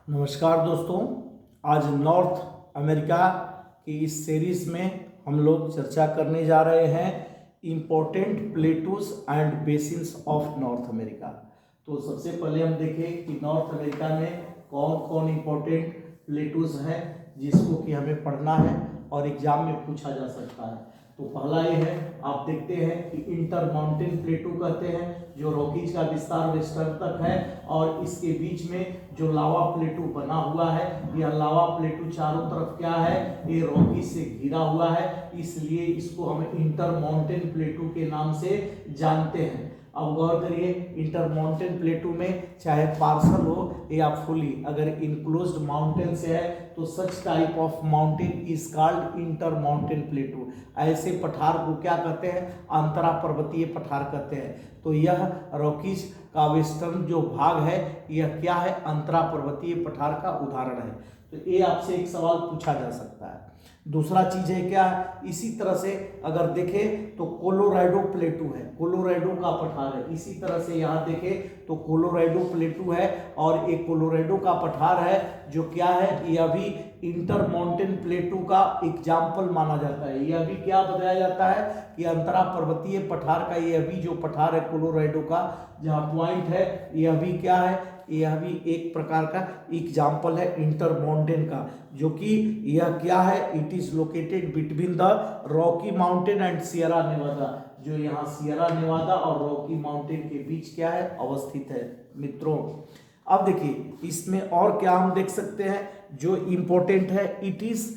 नमस्कार दोस्तों। आज नॉर्थ अमेरिका की इस सीरीज में हम लोग चर्चा करने जा रहे हैं important plateaus and basins of north America. तो सबसे पहले हम देखें कि नॉर्थ अमेरिका में कौन कौन इम्पोर्टेंट प्लेटूज हैं जिसको कि हमें पढ़ना है और एग्जाम में पूछा जा सकता है। तो पहला ये है, आप देखते हैं कि इंटर माउंटेन प्लेटू कहते हैं, जो रॉकीज का विस्तार वेस्टर्न तक है और इसके बीच में जो लावा प्लेटू बना हुआ है, यह लावा प्लेटू चारों तरफ क्या है, ये रॉकी से घिरा हुआ है, इसलिए इसको हम इंटर माउंटेन प्लेटू के नाम से जानते हैं। अब गौर करिए, इंटर माउंटेन प्लेटू में चाहे पार्सल हो या फुली, अगर इनक्लोज्ड माउंटेन से है तो such type of mountain is called inter mountain प्लेटू। ऐसे पठार को क्या कहते हैं, अंतरा पर्वतीय पठार कहते हैं। तो यह रॉकीज का वेस्टर्न जो भाग है, यह क्या है, अंतरा पर्वतीय पठार का उदाहरण है। तो ये आपसे एक सवाल पूछा जा सकता है। दूसरा चीज है क्या है, इसी तरह से अगर देखें तो कोलोराडो प्लेटू है, कोलोराडो का पठार है। इसी तरह से यहाँ देखें तो कोलोराडो प्लेटू है और एक कोलोराडो का पठार है जो क्या है, यह भी इंटर माउंटेन प्लेटू का एग्जाम्पल माना जाता है। यह भी क्या बताया जाता है कि अंतरा पर्वतीय पठार का यह भी जो पठार है कोलोराडो का, जहाँ पॉइंट है, यह भी क्या है, यह भी एक प्रकार का एग्जाम्पल है इंटर माउंटेन का, जो कि यह क्या है, it is located between the Rocky Mountain and Sierra Nevada, जो यहाँ सियरा नेवादा और रॉकी माउंटेन के बीच क्या है, अवस्थित है मित्रों। अब देखिए इसमें और क्या हम देख सकते हैं जो इंपॉर्टेंट है, इट इज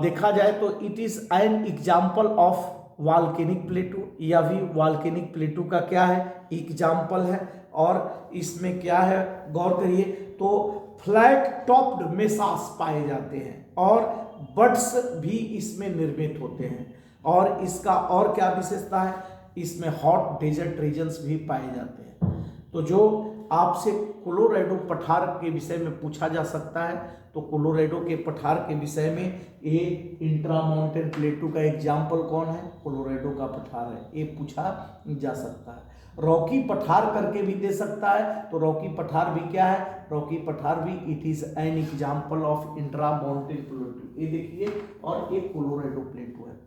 देखा जाए तो it is an example of volcanic plateau, यह भी वाल्केनिक प्लेटू का क्या है, एग्जाम्पल है। और इसमें क्या है, गौर करिए तो फ्लैट टॉप्ड मेसास पाए जाते हैं और बड्स भी इसमें निर्मित होते हैं। और इसका और क्या विशेषता है, इसमें हॉट डेजर्ट रीजन्स भी पाए जाते हैं। तो जो आपसे कोलोराडो पठार के विषय में पूछा जा सकता है, तो कोलोराडो के पठार के विषय में ये इंट्रा माउंटेन प्लेटू का एग्जाम्पल कौन है, कोलोराडो का पठार है, ये पूछा जा सकता है। रॉकी पठार करके भी दे सकता है, तो रॉकी पठार भी क्या है, रॉकी पठार भी it is an example of intra mountain प्लेटू, ये देखिए, और एक कोलोराडो प्लेटू है।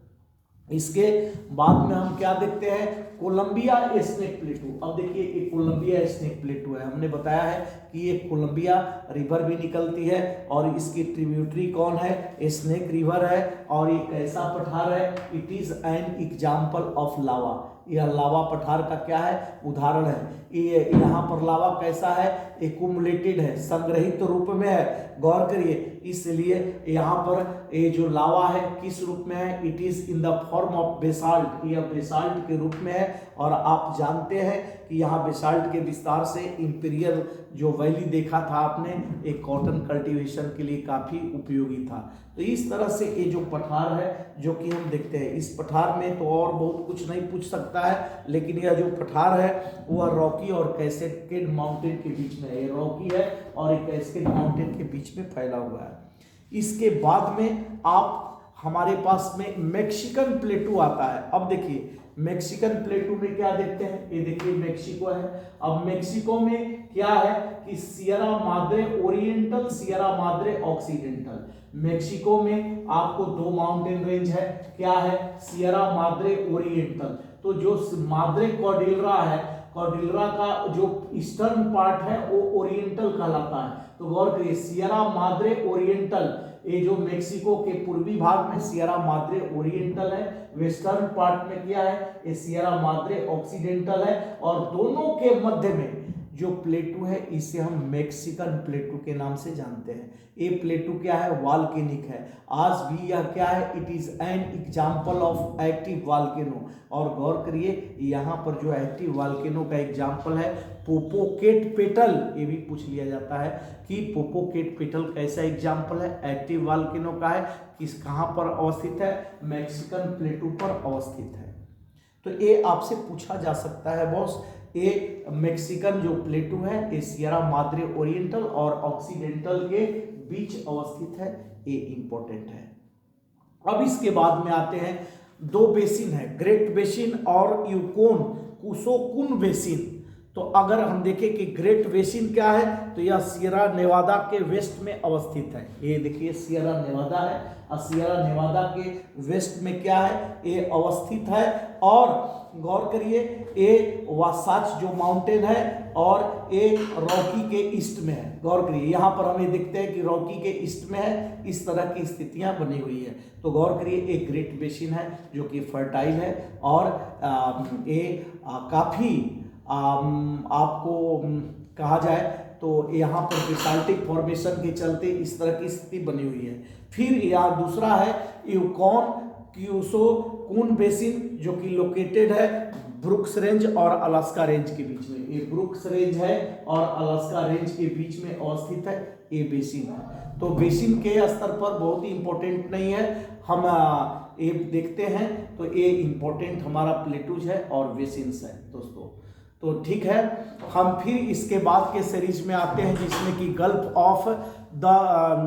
इसके बाद में हम क्या देखते हैं, कोलंबिया स्नेक प्लेटू। अब देखिए एक कोलंबिया स्नेक प्लेटू है, हमने बताया है कि एक कोलंबिया रिवर भी निकलती है और इसकी ट्रिब्यूटरी कौन है, स्नेक रिवर है। और ये कैसा पठार है, it is an example of lava, यह लावा पठार का क्या है, उदाहरण है। ये यहाँ पर लावा कैसा है, एक्युमुलेटेड है, संग्रहित रूप में है, गौर करिए। इसलिए यहाँ पर ये जो लावा है किस रूप में है, it is in the form of basalt, यह बेसाल्ट के रूप में है। और आप जानते हैं कि यहाँ बेसाल्ट के विस्तार से इंपीरियल जो वैली देखा था आपने, एक कॉटन कल्टीवेशन के लिए काफी उपयोगी था। तो इस तरह से ये जो पठार है जो कि हम देखते हैं, इस पठार में तो और बहुत कुछ नहीं पूछ सकता है, लेकिन यह जो पठार है वह रॉकी और कैस्केड माउंटेन के बीच में है, ये रॉकी है और एक कैस्केड माउंटेन के बीच में फैला हुआ है। इसके बाद में आप हमारे पास में मैक्सिकन प्लेटू आता है। अब देखिए मैक्सिकन प्लेटू में क्या देखते हैं, ये देखिए मेक्सिको है। अब मेक्सिको में क्या है कि Sierra Madre oriental, Sierra Madre occidental. Mexico में आपको दो माउंटेन रेंज है, क्या है, सियरा माद्रे ओरिएंटल। तो जो माद्रे कॉर्डिलरा है, कॉर्डिलरा का जो ईस्टर्न पार्ट है वो ओरिएंटल कहलाता है। तो गौर करिए सियरा माद्रे ओरिएंटल, ये जो मेक्सिको के पूर्वी भाग में सियरा माद्रे ओरिएंटल है, वेस्टर्न पार्ट में क्या है, ये सियरा माद्रे ऑक्सीडेंटल है। और दोनों के मध्य में जो प्लेटू है इसे हम मैक्सिकन प्लेटू के नाम से जानते हैं। ये प्लेटू क्या है, वाल्केनिक है। आज भी यह क्या है, it is an example of active volcano. और गौर करिए यहाँ पर जो एक्टिव वाल्केनो का एग्जाम्पल है पोपोकेटपेटल, ये भी पूछ लिया जाता है कि पोपोकेटपेटल कैसा एग्जाम्पल है, एक्टिव वाल्केनो का है, किस कहाँ पर अवस्थित है, मैक्सिकन प्लेटू पर अवस्थित है। तो ये आपसे पूछा जा सकता है बॉस, ये मैक्सिकन जो प्लेटू है ये सियरा माद्रे ओरिएंटल और ऑक्सीडेंटल के बीच अवस्थित है, ये इंपॉर्टेंट है। अब इसके बाद में आते हैं दो बेसिन है, ग्रेट बेसिन और यूकोन कुसोकुन बेसिन। तो अगर हम देखें कि ग्रेट बेसिन क्या है, तो यह सियरा नेवादा के वेस्ट में अवस्थित है। ये देखिए सियरा नेवादा है और सियरा नेवादा के वेस्ट में क्या है, ये अवस्थित है। और गौर करिए ये वासाच जो माउंटेन है और ये रॉकी के ईस्ट में है। गौर करिए यहाँ पर हमें देखते हैं कि रॉकी के ईस्ट में है, इस तरह की स्थितियां बनी हुई है। तो गौर करिए एक ग्रेट बेसिन है जो कि फर्टाइल है और ये काफ़ी आपको कहा जाए तो यहाँ पर बेसाल्टिक फॉर्मेशन के चलते इस तरह की स्थिति बनी हुई है। फिर यहाँ दूसरा है यूकॉन क्यूसो कून बेसिन जो कि लोकेटेड है ब्रुक्स रेंज और अलास्का रेंज के बीच में। ये ब्रुक्स रेंज है और अलास्का रेंज के बीच में अवस्थित है ये बेसिन है। तो बेसिन के स्तर पर बहुत ही इंपॉर्टेंट नहीं है, हम ये देखते हैं तो ये इंपॉर्टेंट हमारा प्लेटूज है और बेसिन्स है दोस्तों। तो ठीक है, हम फिर इसके बाद के सीरीज में आते हैं जिसमें कि gulf of the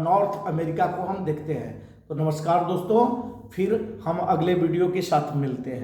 north America को हम देखते हैं। तो नमस्कार दोस्तों, फिर हम अगले वीडियो के साथ मिलते हैं।